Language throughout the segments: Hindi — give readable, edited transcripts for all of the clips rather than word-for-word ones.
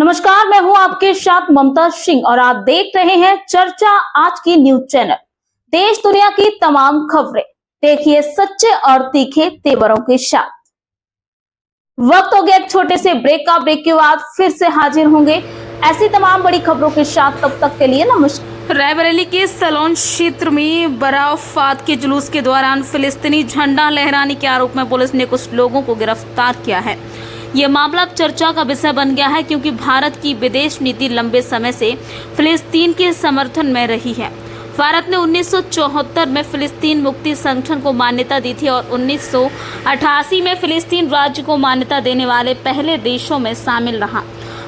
नमस्कार, मैं हूं आपके साथ ममता सिंह और आप देख रहे हैं चर्चा आज की न्यूज चैनल। देश दुनिया की तमाम खबरें देखिए सच्चे और तीखे तेवरों के साथ। वक्त हो गया एक छोटे से ब्रेक का। ब्रेक के बाद फिर से हाजिर होंगे ऐसी तमाम बड़ी खबरों के साथ। तब तक के लिए नमस्कार। रायबरेली के सलोन क्षेत्र में बराफात के जुलूस के दौरान फिलिस्तीनी झंडा लहराने के आरोप में पुलिस ने कुछ लोगों को गिरफ्तार किया है। ये मामला अब चर्चा का विषय बन गया है क्योंकि भारत की विदेश नीति लंबे समय से फिलिस्तीन के समर्थन में रही है। भारत ने 1974 में फिलिस्तीन मुक्ति संगठन को मान्यता दी थी और 1988 में फिलिस्तीन राज्य को मान्यता देने वाले पहले देशों में शामिल रहा।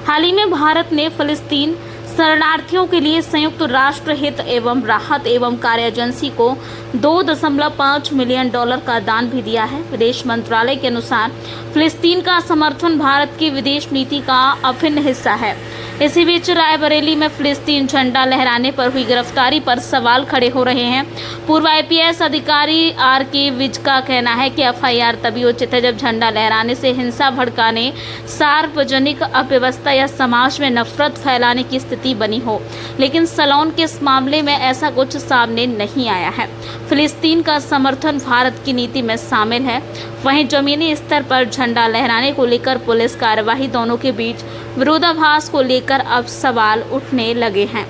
हाल ही में भारत ने फिलिस्तीन शरणार्थियों के लिए संयुक्त राष्ट्र हित एवं राहत एवं कार्य एजेंसी को $2.5 मिलियन का दान भी दिया है। विदेश मंत्रालय के अनुसार फिलिस्तीन का समर्थन भारत की विदेश नीति का अभिन्न हिस्सा है। इसी बीच रायबरेली में फिलिस्तीन झंडा लहराने पर हुई गिरफ्तारी पर सवाल खड़े हो रहे हैं। पूर्व IPS अधिकारी RK विज का कहना है कि FIR तभी उचित है जब झंडा लहराने से हिंसा भड़काने, सार्वजनिक अव्यवस्था या समाज में नफरत फैलाने की स्थिति बनी हो, लेकिन सलोन के इस मामले में ऐसा कुछ सामने नहीं आया है। फिलिस्तीन का समर्थन भारत की नीति में शामिल है। वहीं जमीनी स्तर पर झंडा लहराने को लेकर पुलिस कार्यवाही दोनों के बीच विरोधाभास को लेकर अब सवाल उठने लगे हैं।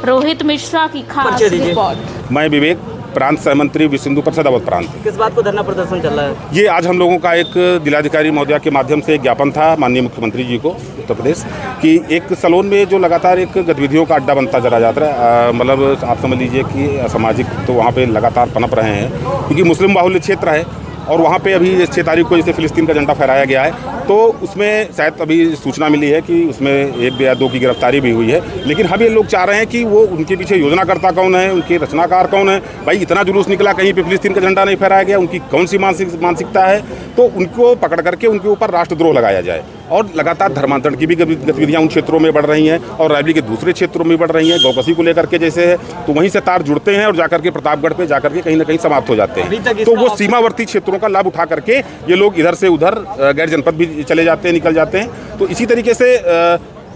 रोहित मिश्रा की खास रिपोर्ट। मैं विवेक, प्रांत सहमंत्री विश्व हिंदू परिषद अवध प्रांत। किस बात को धरना प्रदर्शन चल रहा है? ये आज हम लोगों का एक जिलाधिकारी महोदया के माध्यम से एक ज्ञापन था माननीय मुख्यमंत्री जी को उत्तर प्रदेश कि एक सलोन में जो लगातार एक गतिविधियों का अड्डा बनता चला जाता है, मतलब आप समझ लीजिए कि असामाजिक तो वहाँ पे लगातार पनप रहे हैं क्योंकि मुस्लिम बाहुल्य क्षेत्र है और वहाँ पे अभी 6 तारीख को जैसे फिलिस्तीन का झंडा फहराया गया है तो उसमें शायद अभी सूचना मिली है कि उसमें 1 या 2 की गिरफ्तारी भी हुई है। लेकिन हम ये लोग चाह रहे हैं कि वो उनके पीछे योजनाकर्ता कौन है, उनके रचनाकार कौन है। भाई इतना जुलूस निकला, कहीं पे फिलिस्तीन का झंडा नहीं फहराया गया, उनकी कौन सी मानसिकता है, तो उनको पकड़ करके उनके ऊपर राष्ट्रद्रोह लगाया जाए। और लगातार धर्मांतरण की भी गतिविधियाँ उन क्षेत्रों में बढ़ रही हैं और रायबरेली के दूसरे क्षेत्रों में बढ़ रही हैं। गौकसी को लेकर के जैसे है तो वहीं से तार जुड़ते हैं और जाकर के प्रतापगढ़ पे जाकर के कहीं ना कहीं समाप्त हो जाते हैं। तो वो सीमावर्ती क्षेत्रों का लाभ उठा करके ये लोग इधर से उधर गैर जनपद भी चले जाते हैं, निकल जाते हैं। तो इसी तरीके से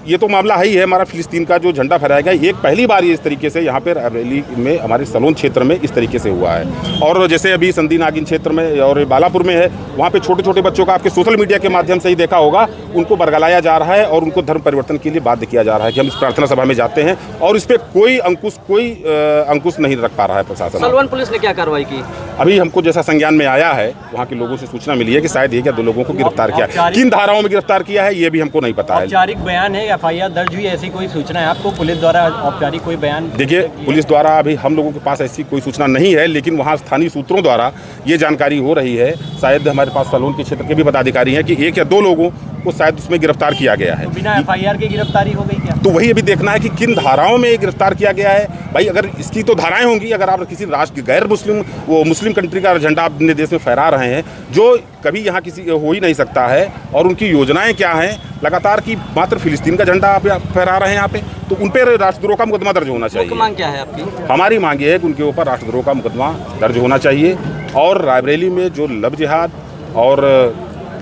ये तो मामला है ही है हमारा फिलिस्तीन का जो झंडा फहराया गया। एक पहली बार ये इस तरीके से यहाँ पे रायबरेली में हमारे सलोन क्षेत्र में इस तरीके से हुआ है। और जैसे अभी संदी नागिन क्षेत्र में और बालापुर में है, वहाँ पे छोटे छोटे बच्चों का आपके सोशल मीडिया के माध्यम से ही देखा होगा, उनको बरगलाया जा रहा है और उनको धर्म परिवर्तन के लिए बाध्य किया जा रहा है कि हम इस प्रार्थना सभा में जाते हैं और इस पर कोई अंकुश नहीं रख पा रहा है प्रशासन। सलवन पुलिस ने क्या कार्रवाई की? अभी हमको जैसा संज्ञान में आया है वहाँ के लोगों से सूचना मिली है कि शायद 1 या 2 लोगों को गिरफ्तार किया है। किन धाराओं में गिरफ्तार किया है ये भी हमको नहीं पता है। औपचारिक बयान है, FIR दर्ज हुई, ऐसी कोई सूचना है आपको? पुलिस द्वारा औपचारिक कोई बयान? देखिए, पुलिस द्वारा अभी हम लोगों के पास ऐसी कोई सूचना नहीं है, लेकिन वहाँ स्थानीय सूत्रों द्वारा ये जानकारी हो रही है। शायद हमारे पास सलोन के क्षेत्र के भी पदाधिकारी हैं कि 1 या 2 लोगों को शायद उसमें गिरफ्तार किया गया है। तो बिना FIR की गिरफ्तारी हो गई क्या? तो वही अभी देखना है कि किन धाराओं में गिरफ्तार किया गया है। भाई अगर इसकी तो धाराएं होंगी, अगर आप किसी राष्ट्र गैर मुस्लिम कंट्री का झंडा अपने देश में फहरा रहे हैं जो कभी यहाँ किसी हो ही नहीं सकता है, और उनकी योजनाएं क्या हैं लगातार की मात्र फिलिस्तीन का झंडा आप फहरा रहे हैं यहाँ पे, तो उन पर राष्ट्रद्रोह का मुकदमा दर्ज होना चाहिए। मांग क्या है आपकी? हमारी मांग ये है कि उनके ऊपर राष्ट्रद्रोह का मुकदमा दर्ज होना चाहिए और रायबरेली में जो लव जिहाद और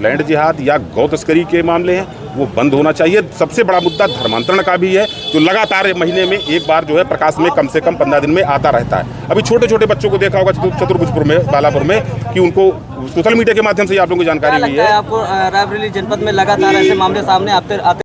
लैंड जिहाद या गौ तस्करी के मामले हैं वो बंद होना चाहिए। सबसे बड़ा मुद्दा धर्मांतरण का भी है जो लगातार महीने में एक बार जो है प्रकाश में कम से कम 15 दिन में आता रहता है। अभी छोटे छोटे बच्चों को देखा होगा चतुर्भुजपुर में, बालापुर में, कि उनको सोशल मीडिया के माध्यम से आप लोगों को जानकारी मिली है। आपको रायबरेली जनपद में लगातार ऐसे मामले सामने आते